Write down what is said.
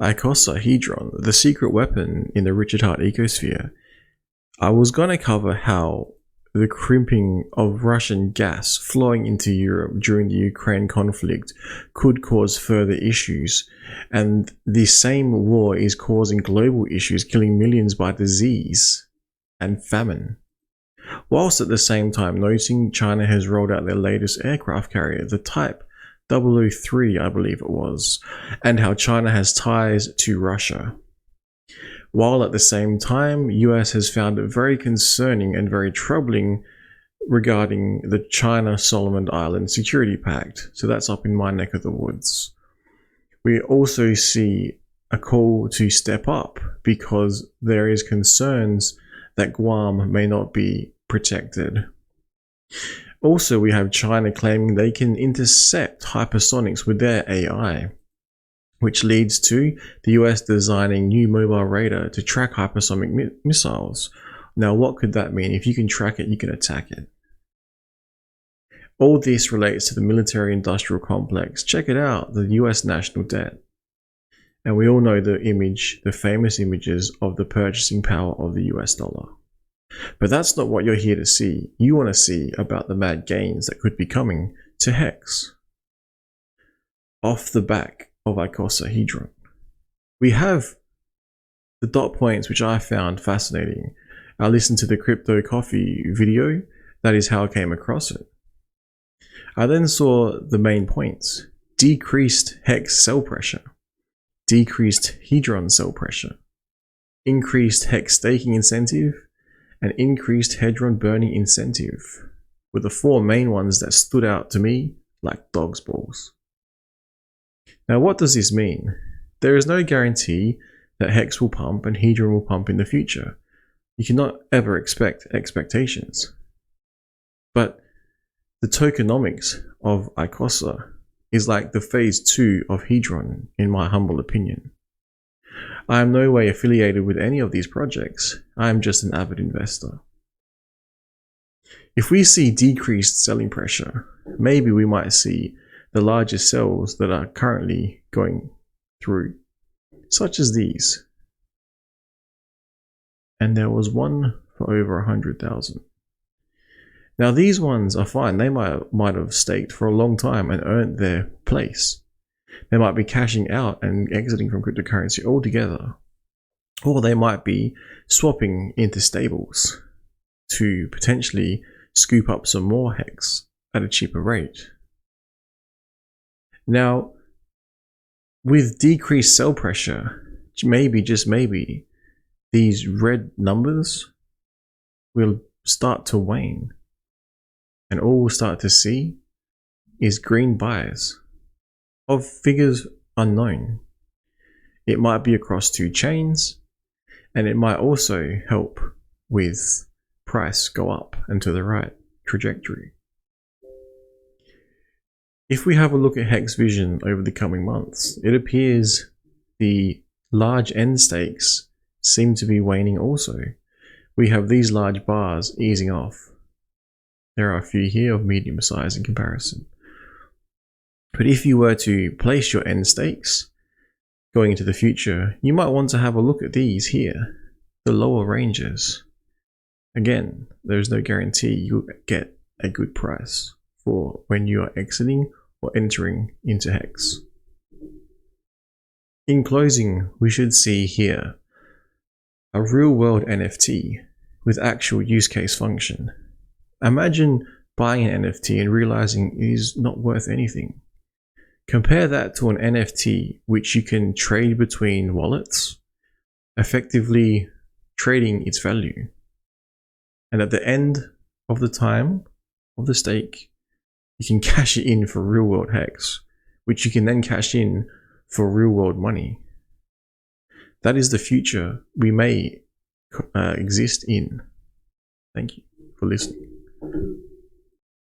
ICOSA HEDRON, the secret weapon in the Richard Hart ecosphere. I was going to cover how the crimping of Russian gas flowing into Europe during the Ukraine conflict could cause further issues, and the same war is causing global issues, killing millions by disease and famine. Whilst at the same time noting China has rolled out their latest aircraft carrier, the Type 003, I believe it was, and how China has ties to Russia. While at the same time, US has found it very concerning and very troubling regarding the China-Solomon Island Security Pact. So that's up in my neck of the woods. We also see a call to step up because there is concerns that Guam may not be protected. Also, we have China claiming they can intercept hypersonics with their AI, which leads to the US designing new mobile radar to track hypersonic missiles. Now, what could that mean? If you can track it, you can attack it. All this relates to the military-industrial complex. Check it out, the US national debt. And we all know the famous images of the purchasing power of the US dollar. But that's not what you're here to see. You want to see about the mad gains that could be coming to HEX. Off the back of ICOSA HEDRON, we have the dot points, which I found fascinating. I listened to the Crypto Coffee video. That is how I came across it. I then saw the main points: decreased HEX cell pressure, decreased Hedron cell pressure, increased HEX staking incentive, and increased Hedron burning incentive were the four main ones that stood out to me like dog's balls. Now, what does this mean? There is no guarantee that HEX will pump and Hedron will pump in the future. You cannot ever expect expectations. But the tokenomics of ICOSA is like the phase 2 of Hedron, in my humble opinion. I am no way affiliated with any of these projects. I am just an avid investor. If we see decreased selling pressure, maybe we might see the larger cells that are currently going through, such as these. And there was one for over 100,000. Now these ones are fine. They might have staked for a long time and earned their place. They might be cashing out and exiting from cryptocurrency altogether. Or they might be swapping into stables to potentially scoop up some more HEX at a cheaper rate. Now, with decreased sell pressure, maybe, just maybe, these red numbers will start to wane. And all we'll start to see is green buys of figures unknown. It might be across two chains, and it might also help with price go up and to the right trajectory. If we have a look at HEX vision over the coming months, it appears the large end stakes seem to be waning also. We have these large bars easing off. There are a few here of medium size in comparison. But if you were to place your end stakes going into the future, you might want to have a look at these here, the lower ranges. Again, there's no guarantee you'll get a good price for when you are exiting or entering into HEX. In closing, we should see here a real-world NFT with actual use case function. Imagine buying an NFT and realizing it is not worth anything. Compare that to an NFT which you can trade between wallets, effectively trading its value. And at the end of the time of the stake, you can cash it in for real world HEX, which you can then cash in for real world money. That is the future we may exist in. Thank you for listening.